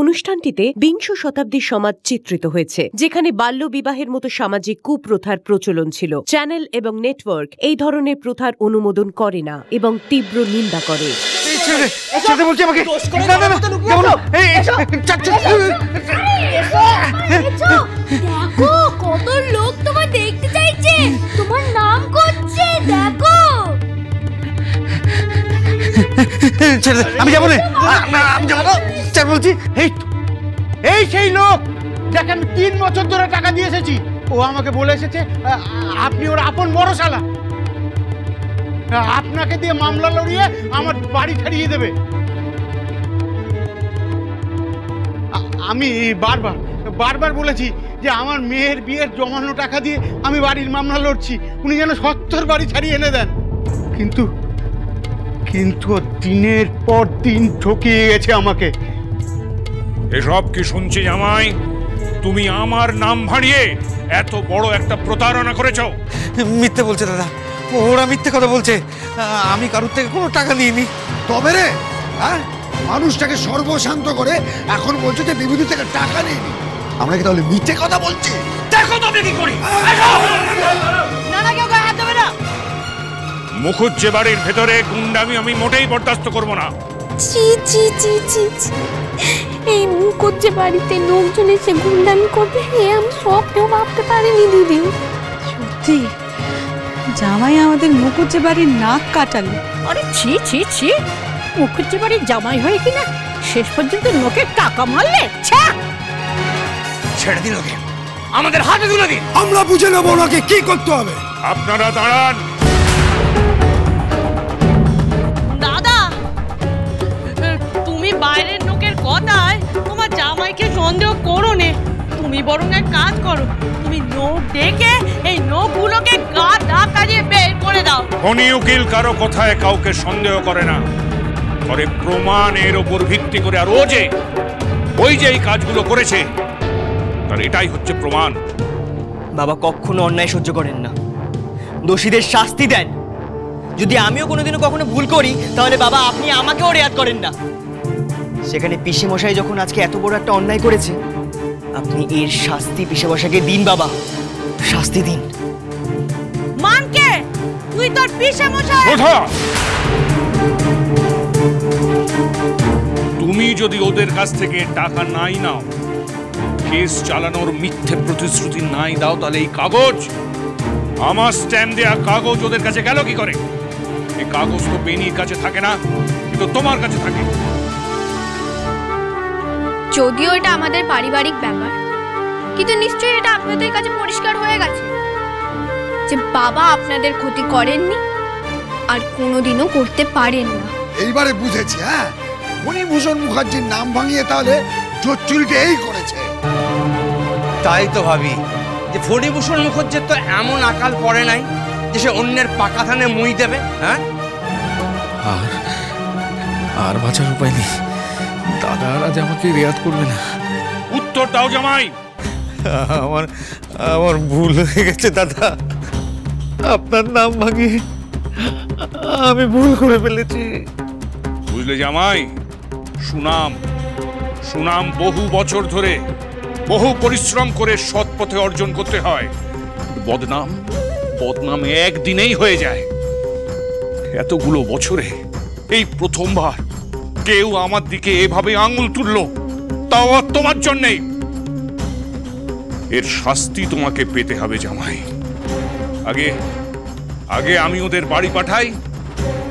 অনুষ্ঠানটিতে বিংশ শতাব্দীর সমাজ চিত্রিত হয়েছে, যেখানে বাল্য বিবাহের মতো সামাজিক কুপ্রথার প্রচলন ছিল। চ্যানেল এবং নেটওয়ার্ক এই ধরনের প্রথার অনুমোদন করে না এবং তীব্র নিন্দা করে। কত লোক তোমায় দেখতে চাইছে, তোমার নাম করছে, দেখো। আমি যাবো না, আমি যাবো না, বলছি। এই সেই লোক যাকে আমি 3 বছর ধরে টাকা দিয়ে এসেছি। ও আমাকে বলে এসেছে আপনি ওর আপন বড় শালা, আপনাকে দিয়ে মামলা লড়িয়ে আমার বাড়ি ছাড়িয়ে দেবে। আমি বারবার বলেছি যে আমার মেয়ের বিয়ের জমানো টাকা দিয়ে আমি বাড়ির মামলা লড়ছি, উনি যেন সত্তর বাড়ি ছাড়িয়ে এনে দেন। কিন্তু দিনের পর দিন ঠকিয়ে গেছে আমাকে। এসব কি শুনছি জামাই? তুমি আমার নাম ভাড়িয়ে এত বড় একটা প্রতারণা করেছো। মিথ্যে বলছে দাদা, ওরা মিথ্যে কথা বলছে। আমি কারোর থেকে কোনো টাকা নিইনি। তবে রে, মানুষটাকে সর্বশান্ত করে এখন বলছো যে বিভূতি থেকে টাকা নিইনি। আমরা কি তাহলে মিথ্যে কথা বলছি? দেখো তবে কি করি। মুখুজ্জে বাড়ির ভেতরে গুন্ডামি আমি মোটেই বরদাস্ত করব না। এই মুখুজ্জে বাড়িতে লোকজন এসে গুন্ডামি করবে, আমি স্বপ্নেও ভাবতে পারিনি দিদি। সত্যি জামাই আমাদের মুখুজ্জে বাড়ির নাক কাটালো। আরে ছি ছি ছি, মুখুজ্জে বাড়ির জামাই হয়ে কিনা শেষ পর্যন্ত লোকের টাকা মারলে। ছেড়ে দিন ওকে, আমাদের হাতে তুলে দিন, আমরা বুঝে নেবো ওনাকে কি করতে হবে। আপনারা দাঁড়ান। দাদা, তুমি বাইরের লোকের কথায় তোমার জামাইকে সন্দেহ করো নে। তুমি বরং এক কাজ করো, তুমি নোট ডেকে এই নোটগুলোকে গাদা কাজিয়ে বের করে দাও। খনি উকিল কারো কথায় কাউকে সন্দেহ করে না, করে প্রমাণের ওপর ভিত্তি করে। আর ওই যে এই কাজগুলো করেছে তার এটাই হচ্ছে প্রমাণ। বাবা কখনো অন্যায় সহ্য করেন না, দোষীদের শাস্তি দেন। যদি আমিও কোনোদিনও কখনো ভুল করি তাহলে বাবা আপনি আমাকেও রেয়াত করেন না। সেখানে পিসে মশাই যখন আজকে এত বড় একটা অন্যায় করেছে, আপনি এর শাস্তি পিসে মশাইকে দিন বাবা, শাস্তি দিন। মানকে তুই তোর পিসে মশাই। তুমি যদি ওদের কাছ থেকে টাকা নাই নাও, কেস চালানোর মিথ্যে প্রতিশ্রুতি নাই দাও, তাহলে এই কাগজ, আমার স্ট্যাম্প দেয়া কাগজ ওদের কাছে গেল কি করে? এই কাগজ তো বেনির কাছে থাকে না, কিন্তু তোমার কাছে থাকে। যদিও এটা আমাদের পারিবারিক ব্যাপার, কিন্তু নিশ্চয়ই এটা আপনাদের কাছে পরিষ্কার হয়ে গেছে যে বাবা আপনাদের ক্ষতি করেননি আর কোনোদিনও করতে পারেন না। এইবারে বুঝেছি। ফণীভূষণ মুখার্জির নাম ভাঙিয়ে তাহলে চুরিটা এই করেছে। তাই তো ভাবি যে ফণীভূষণ মুখার্জির তো এমন আকাল পড়ে নাই যে সে অন্যের পাকা ধানে মই দেবে। আর বাঁচার উপায় নেই, দাদা আজ আমাকে রেয়াত করবে না। উত্তর দাও জামাই। আমার ভুল হয়ে গেছে দাদা, আপনার নাম ভাঙিয়ে আমি ভুল করে ফেলেছি। বুঝলে জামাই, সুনাম বহু বছর ধরে বহু পরিশ্রম করে সৎ পথে অর্জন করতে হয়। বদনাম একদিনেই হয়ে যায়। এতগুলো বছরে এই প্রথমবার কেউ আমার দিকে এভাবে আঙুল তুললো, তাও আর তোমার জন্যেই। এর শাস্তি তোমাকে পেতে হবে জামাই। আগে আমি ওদের বাড়ি পাঠাই,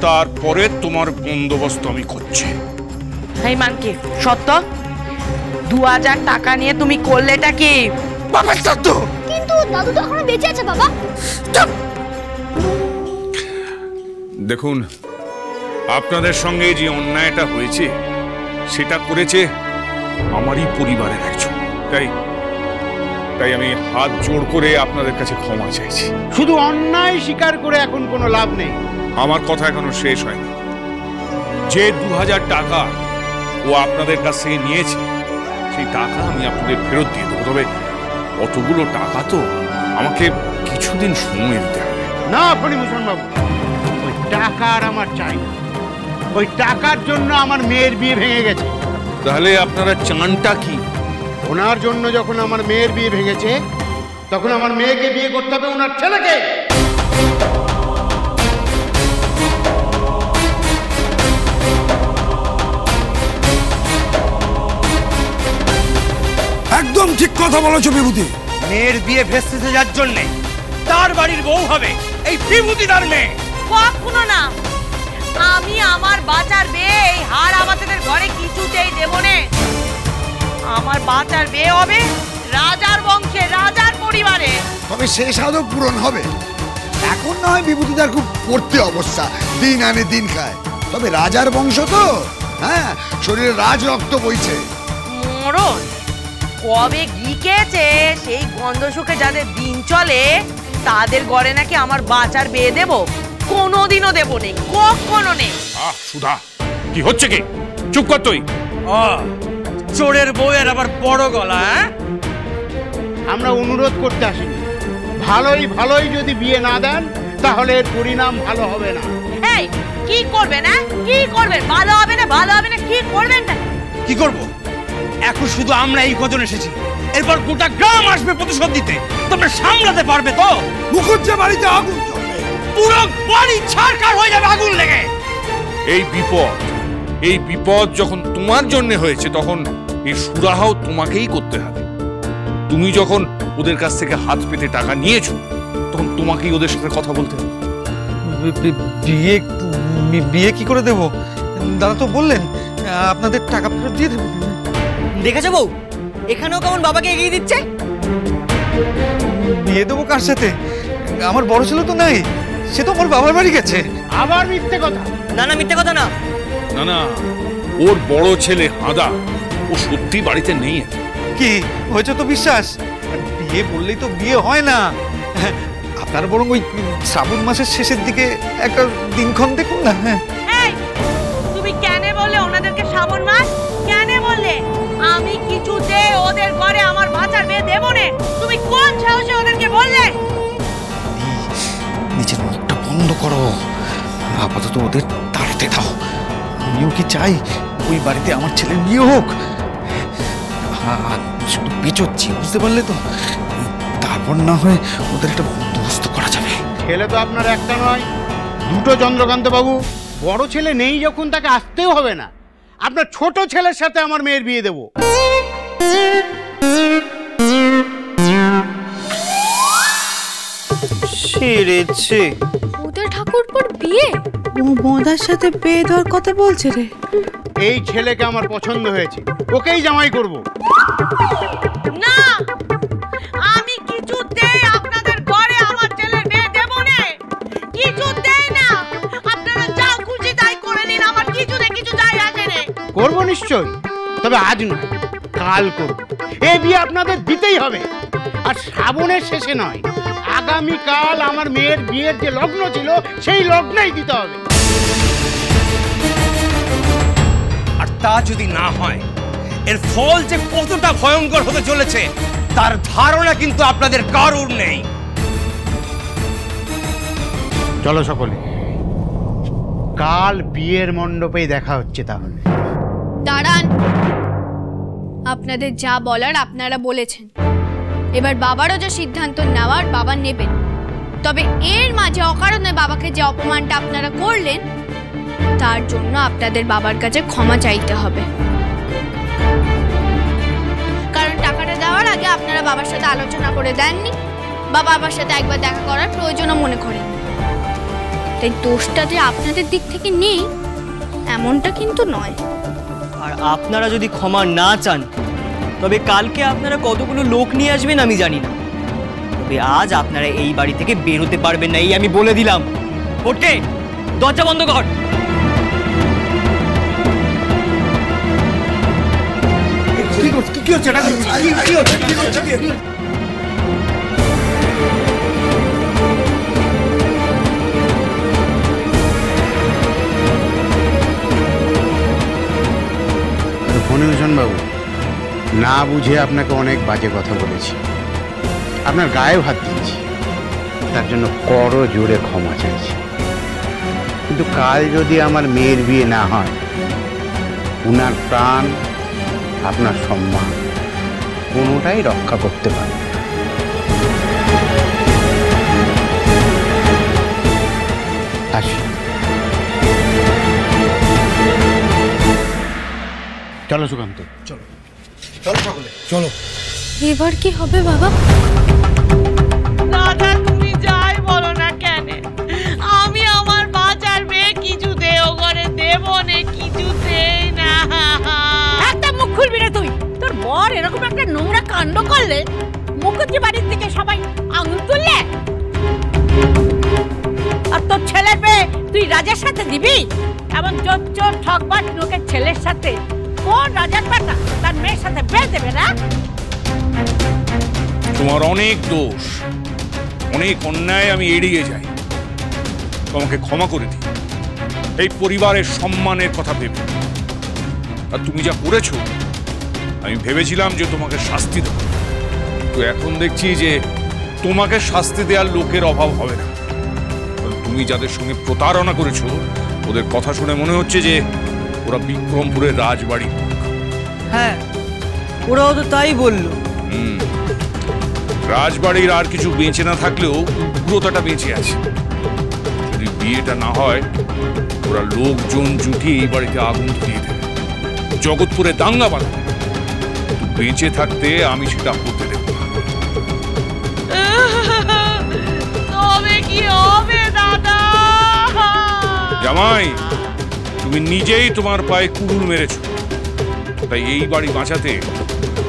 তারপরে তোমার বন্দোবস্ত আমি করছি। এই মানকে সত্য 2000 টাকা নিয়ে তুমি করলেটা কি? বাবা সত্য। কিন্তু দাদু তো এখনো বেঁচে আছে বাবা। দেখুন, আপনাদের সঙ্গে যে অন্যায়টা হয়েছে সেটা করেছে আমারই পরিবারের একজন। তাই আমি হাত জোড় করে আপনাদের কাছে ক্ষমা চাইছি। শুধু অন্যায় স্বীকার করে এখন কোনো লাভ নেই। আমার কথা এখনো শেষ হয়নি। যে 2000 টাকা ও আপনাদের কাছ থেকে নিয়েছে, সেই টাকা আমি আপনাদের ফেরত দিয়ে দেবো। তবে অতগুলো টাকা তো আমাকে কিছুদিন সময় দিতে হবে। না ফণীভূষণ বাবু, ওই টাকা আর আমার চাই না। ওই টাকার জন্য আমার মেয়ের বিয়ে ভেঙে গেছে। তাহলে আপনারা চানটা কি? ওনার জন্য যখন আমার মেয়ের বিয়ে ভেঙেছে, তখন আমার মেয়েকে বিয়ে করতে হবে ওনার ছেলেকে। একদম ঠিক কথা বলেছো বিভূতি। মেয়ের বিয়ে ভেস্তে যার জন্য তার বাড়ির বউ হবে এই বিভূতি তার মেয়ে? কখনো না। আমি আমার বাচ্চার বিয়ে এই হার আমাদের ঘরে কিছুতেই দেব না। আমার বাচ্চার বিয়ে হবে রাজার বংশে, রাজার পরিবারে। তবে সে স্বাদও পূরণ হবে। এখন না হয় বিভূতিদার খুব পড়তে অবস্থা, দিন আনে দিন খায়, তবে রাজার বংশ তো, হ্যাঁ, শরীরে রাজ রক্ত বইছে। মরণ কবে গিকেছে সেই গন্ধ সুখে যাদের দিন চলে তাদের ঘরে নাকি আমার বাচ্চার বিয়ে দেব? কোনোদিনও দেব নেই, কখনো নেই। সুধা, কি হচ্ছে কি? চুপ কর তুই। চোরের বউয়ের আবার বড় গলা। আমরা অনুরোধ করতে আসিনি, ভালোই ভালোই যদি বিয়ে না দেন তাহলে এর পরিণাম ভালো হবে না। এই কি করবে না, কি করবেন? ভালো হবে না, ভালো হবে না, কি করবেন না? কি করব? এখন শুধু আমরা এই কজন এসেছি, এরপর গোটা গ্রাম আসবে প্রতিশোধ দিতে। তোমরা সামলাতে পারবে তো? মুখুজ্জে বাড়িতে আগুন জ্বলবে, পুরো বাড়ি ছারখার হয়ে যাবে আগুন লেগে। এই বিপদ যখন তোমার জন্য হয়েছে, তখন এই সুরাহাও তোমাকেই করতে হবে। তুমি যখন ওদের কাছ থেকে হাত পেতে টাকা নিয়েছো, তখন তোমাকেই ওদের সাথে কথা বলতে হবে। বিয়ে কি করে দেব? দাদা তো বললেন আপনাদের টাকা ফেরত দিয়ে দেবেন। দেখেছো বউ, এখানেও কেমন বাবাকে এগিয়ে দিচ্ছে। বিয়ে দেবো কার সাথে? আমার বড় ছেলে তো নাই, সে তো আমার বাবার বাড়ি গেছে। আবার মিথ্যে কথা? না না, মিথ্যে কথা না। না, ওর বড় ছেলে হাদা, ও সত্যি বাড়িতে নেই। কি হয়েছে তো বিশ্বাস? বিয়ে বললেই তো বিয়ে হয় না। আপনার বরং ওই শ্রাবণ মাসের শেষের দিকে একটা দিনক্ষণ দেখুন না। এই তুমি কেন বললে ওনাদেরকে শ্রাবণ মাস? কেন বললে? আমি কিছুতে ওদের ঘরে আমার বাচ্চার বিয়ে দেব না। তুমি কোন সাহসে ওদেরকে বললে? নিজের মুখটা বন্ধ করো, আপাতত ওদের তাড়াতে দাও। আমিও কি চাই ওই বাড়িতে আমার ছেলের বিয়ে হোক? শুধু পেঁচোচ্ছি, বুঝতে পারলে তো? তারপর না হয় ওদের একটা বন্দোবস্ত করা যাবে। ছেলে তো আপনার একটা নয়, দুটো চন্দ্রকান্ত বাবু। বড় ছেলে নেই যখন তাকে আসতেও হবে না। আপনার ছোট ছেলের সাথে আমার মেয়ের বিয়ে দেব। সেরেছে ওদের ঠাকুরপুর বিয়ে? ও বোঁদার সাথে বিয়ে দেওয়ার কথা বলছে রে। এই ছেলেকে আমার পছন্দ হয়েছে, ওকেই জামাই করব। না, আমি কিছুতেই আপনাদের ঘরে আমার ছেলের বিয়ে দেব না, কিছুতেই না। আপনারা যা খুশি তাই করে নিন, আমার কিছুতে কিছু যায় আসে না। করবো নিশ্চয়, তবে আজ নয়, কাল করব। এই বিয়ে আপনাদের দিতেই হবে। আর শ্রাবণের শেষে নয়, আগামীকাল আমার মেয়ের বিয়ের যে লগ্ন ছিল সেই লগ্নেই দিতে হবে। আর তা যদি না হয়, এর ফল যে কতটা ভয়ঙ্কর হতে চলেছে তার ধারণা কিন্তু আপনাদের কারোর নেই। চলো সকলে, কাল বিয়ের মণ্ডপেই দেখা হচ্ছে। তাহলে দাঁড়ান, আপনাদের যা বলার আপনারা বলেছেন। এবার বাবারও যে সিদ্ধান্ত নেওয়ার বাবা নেবেন। তবে এর মাঝে অকারণে বাবাকে যে অপমানটা আপনারা করলেন, তার জন্য আপনাদের বাবার কাছে ক্ষমা চাইতে হবে। কারণ টাকাটা দেওয়ার আগে আপনারা বাবার সাথে আলোচনা করে দেননি, বা বাবার সাথে একবার দেখা করার প্রয়োজনও মনে করেন। তাই দোষটা যে আপনাদের দিক থেকে নেই এমনটা কিন্তু নয়। আর আপনারা যদি ক্ষমা না চান, তবে কালকে আপনারা কতগুলো লোক নিয়ে আসবেন আমি জানি না, তবে আজ আপনারা এই বাড়ি থেকে বের হতে পারবেন না, এই আমি বলে দিলাম। ওঠে, দরজা বন্ধ কর। কি হচ্ছে? ফণীভূষণ বাবু, না বুঝে আপনাকে অনেক বাজে কথা বলেছি, আপনার গায়ে হাত দিয়েছি, তার জন্য করো জোরে ক্ষমা চাইছি। কিন্তু কাল যদি আমার মেয়ের বিয়ে না হয়, উনার প্রাণ আপনার সম্মান কোনোটাই রক্ষা করতে পারবে না। আসি। চলো সুকান্ত, চলো চলো সকলে চলো। এবার কি হবে বাবা? দাদা তুমি যাই বলো না কেন, আমি আমার বাঁচার মেয়ে কিছুতেও ঘরে দেব না, কিছুতেই না। একটা মুখ খুলবি না তুই। তোর বর এরকম একটা নোংরা কাণ্ড করলে মুখুজ্জি বাড়ির থেকে সবাই আঙুল তুললে, আর তোর ছেলের মেয়ে তুই রাজার সাথে দিবি? এমন চোর চোর ঠকবাজ লোকের ছেলের সাথে কোন রাজার বেটা তার মেয়ের সাথে বিয়ে দেবে না? তোমার অনেক দোষ, অনেক অন্যায় আমি এড়িয়ে যাই, তোমাকে ক্ষমা করে দিই এই পরিবারের সম্মানের কথা ভেবে। আর তুমি যা করেছো আমি ভেবেছিলাম যে তোমাকে শাস্তি দেব, তো এখন দেখছি যে তোমাকে শাস্তি দেওয়ার লোকের অভাব হবে না। তুমি যাদের সঙ্গে প্রতারণা করেছো ওদের কথা শুনে মনে হচ্ছে যে ওরা বিক্রমপুরের রাজবাড়ি। হ্যাঁ, ওরাও তো তাই বললো। রাজবাড়ির আর কিছু বেঁচে না থাকলেও উগ্রতাটা বেঁচে আছে। যদি বিয়েটা না হয় ওরা লোকজন জুটিয়ে এই বাড়িতে আগুন ধরিয়ে দেবে, জগৎপুরে দাঙ্গা বাঁধবে। বেঁচে থাকতে আমি সেটা হতে দেব না। তবে কি হবে দাদা? জামাই, তুমি নিজেই তোমার পায়ে কুড়ুল মেরেছ, তাই এই বাড়ি বাঁচাতে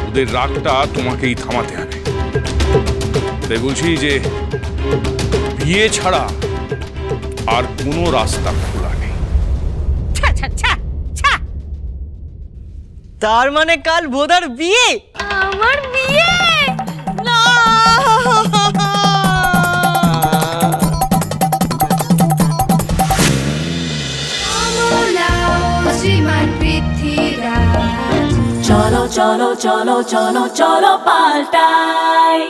ওদের রাগটা তোমাকেই থামাতে হবে। তাই বলছি যে বিয়ে ছাড়া আর কোনো রাস্তা খোলা নেই। তার মানে কাল ভোদার বিয়ে? আমার বিয়ে? না, চলো চলো চলো চলো চলো পাল্টাই।